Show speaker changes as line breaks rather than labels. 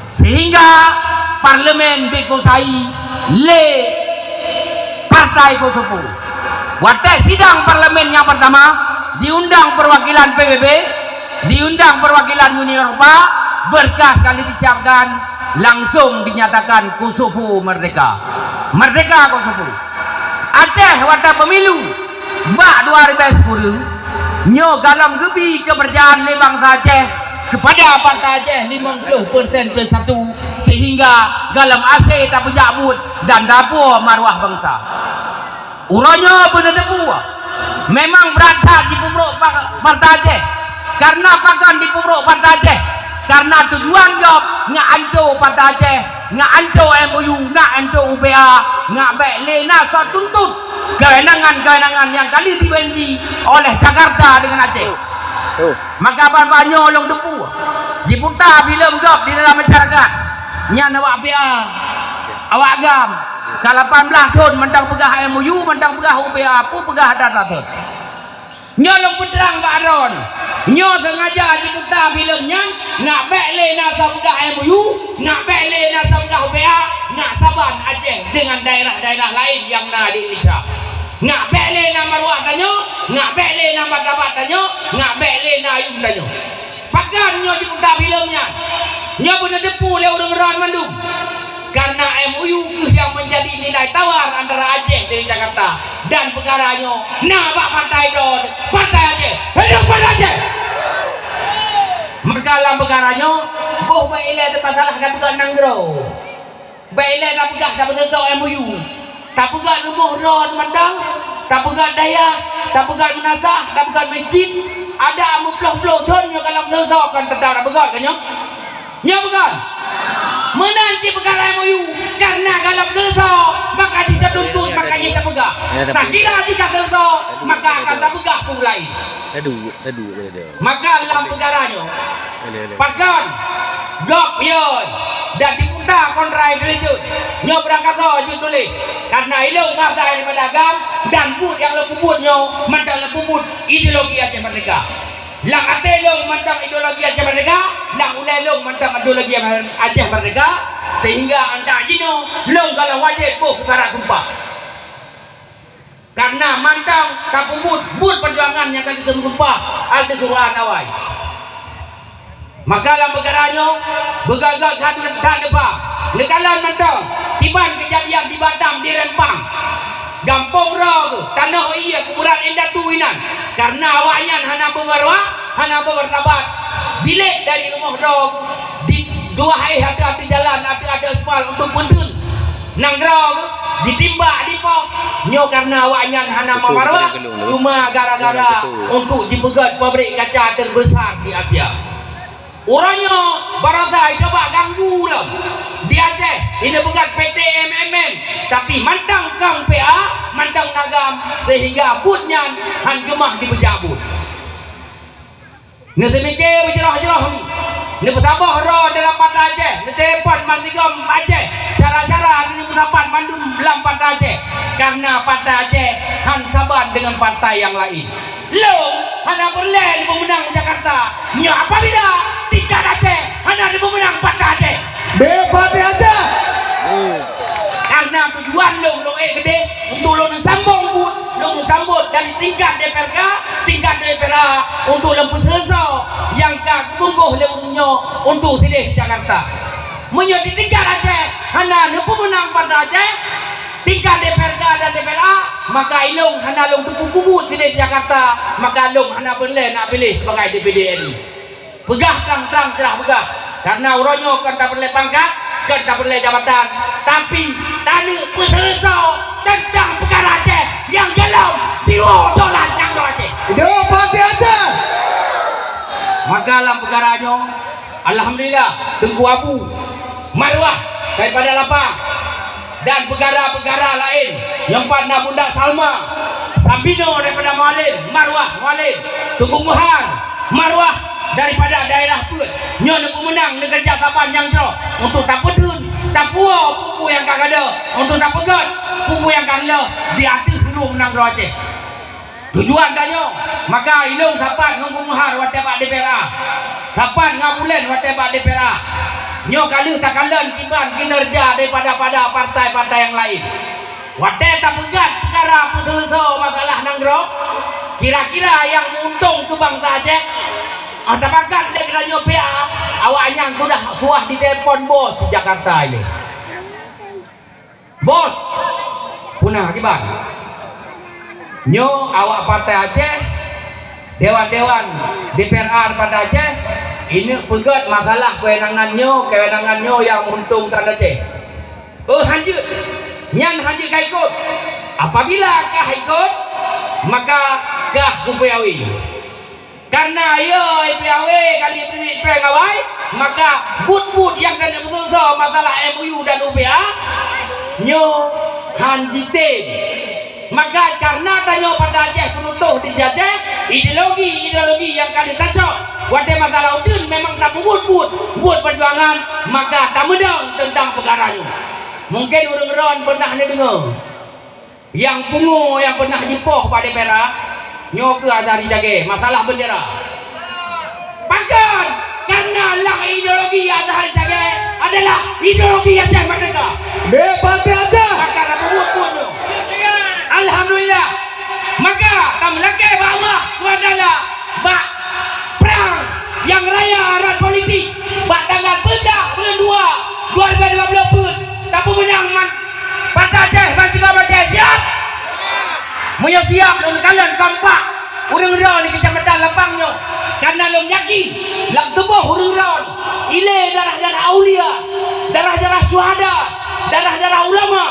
sehingga parlemen dikuasai le partai Kosovo. Waktu sidang parlemen yang pertama diundang perwakilan PBB, diundang perwakilan Uni Eropa, berkas kali disiapkan, langsung dinyatakan Kosovo merdeka. Merdeka Kosovo. Aceh waktu pemilu Bak 2010 nyo dalam gebi kepercayaan le bangsa Aceh kepada partai Aceh 50% plus 1, sehingga dalam AC tak berjabut dan dapur maruah bangsa. Uranya benar tepu memang berat di pemrok partai Aceh, karena pakan di pemrok partai Aceh, karena tujuan job ngak anco partai Aceh, ngak anco MOU, ngak anco UPA, ngak baik lena so tuntut kewenangan yang kali dibenci oleh Jakarta dengan Aceh. Maka banyak long tepu diputar film job di dalam masyarakat nya awak PA awak agam ke 18 tahun mentang pegah MOU, mentang pegah UPA, pu pegah data. Nyo long putrang Pak Aron, nyo sengaja diputar filmnya nak bekle nak pegah MOU, nak bekle nak pegah UPA, nak saban Aceh dengan daerah-daerah lain yang ada di Indonesia. Nak bekle nak maruah tanyo, nak bekle nak martabat tanyo, nak bekle nak ayun tanyo. Pakan nyo diputar filmnya, nyo benar depu le orang-orang mandum. Karena MOU yang menjadi nilai tawar antara Aceh dengan Jakarta, dan perkaranya nak partai Aceh, hidup partai Aceh. Maka dalam perkaranya boh baiklah ada masalah dah pegang nanggro, baiklah dah pegang dah bentuk MOU, tak pegang rumah ron mandang, tak pegang daya, tak pegang menazah, tak pegang masjid, ada muploh-ploh ton yang kalau menazahkan tentang pegang kan nya pegang menanti perkara MOU, karena kalau selesai maka kita tuntut, maka kita pegang. Tak kira kita selesai maka akan tak pegang pun lain. Maka dalam perkaranya pakan blok yon dan diputar kontrak kerja nyo berangkat je tulis karena ilmu masa daripada agam dan put yang lepubutnya mandang lepubut ideologi Aceh Merdeka. Lang ate long mantap ideologi Aceh Merdeka, lang ulai long mantap ideologi Aceh Merdeka, sehingga anda jino long kalau wajib buh para tumpah. Karena mantang kapubut bud perjuangan yang akan ditumpah al Quran awai. Maka dalam perkaranya bergagal satu dan depan. Lekalan mantang tiban kejadian di Batam di Rempang. Gampang roh tanah iya kuburan endah tuinan karena awaknya hana berwarwah hana bertabat bilik dari rumah roh di dua hari hati-hati jalan hati-hati aspal untuk puntun nang roh ditimbak di pok nyo karena awaknya hana berwarwah cuma gara-gara untuk dipegat pabrik kaca terbesar di Asia. Orangnya baratai coba ganggu lah di Aceh ini bukan PT MMM tapi mantang kang PA mantang nagam sehingga butnya han cuma dibejabut ni semikir berjerah-jerah ni bertabah roh dalam partai Aceh ni telepon mantigam Aceh cara-cara ni berdapat mandum dalam partai Aceh karena partai Aceh han saban dengan partai yang lain lo hanya boleh pemenang Jakarta nyo apabila tingkat Aceh hanya pemenang partai Aceh
partai Aceh
karena tujuan lo gede untuk lo sambung but lo sambut dari tingkat DPRK tingkat DPRA untuk lempu selesai yang tunggu leunyo untuk sini Jakarta menjadi tingkat Aceh hanya pemenang partai Aceh tingkat DPRK dan DPRA maka ilung hanya long tubuh sini Jakarta maka long hanya boleh nak pilih sebagai DPD RI pegah terang-terang telah pegah karena uronyo kan tak boleh pangkat kan tak boleh jabatan tapi tadi selesai tentang perkara Aceh yang dalam diwodolan yang Aceh
hidup partai Aceh.
Maka dalam perkaranya alhamdulillah tunggu abu maruah daripada lapang dan perkara-perkara lain yang pada Bunda Salma Sambino daripada Mualim maruah Mualim tunggu muhar maruah daripada daerah Perth nyo nak menang negara Jakarta yang jauh untuk tak pedun tak puas buku yang kagak ada untuk tak pegat buku yang kagak di atas huruf menang Aceh tujuan danyo maka ilung sapan ngomong mahar wate pak DPRA sapan ngabulen wate pak DPRA nyo kali tak kalen tiban kinerja daripada partai-partai yang lain wate tak pegat perkara putus masalah nanggro kira-kira yang untung ke bangsa Aceh ada bakat dia kena nyo PA awaknya sudah kuah di telepon bos Jakarta ini bos punah akibat nyo awak partai Aceh dewan-dewan DPR pada Aceh ini pegat masalah kewenangan nyo yang menguntungkan Aceh hanjut nyan hanjut kah ikut apabila kah ikut maka kah kupiawi karena ayo piawi kali ini pegawai maka but yang kena betul masalah MOU dan UPA nyo hanjitin maka karena tanyo pada Aceh penutuh dijajah ideologi yang kali cocok wate masalah udin memang tak buat perjuangan maka tak medang tentang perkaranya mungkin orang-orang pernah dengar yang pungu yang pernah jipoh pada perak nyo ke dari jage masalah bendera bahkan karena lah ideologi Azhar jage adalah ideologi Aceh Merdeka
Partai Aceh.
maka buat alhamdulillah maka tamlake Allah wadala bak perang yang raya arat politik bak tanggal bedah bulan 2 2020 pun tapi menang man Partai Aceh masih Aceh siap moyo siap lawan kalian kampak urang-urang di kecamatan Lapangnya karena lo yakin lam tubuh urang-urang ile darah-darah aulia darah-darah syuhada darah-darah ulama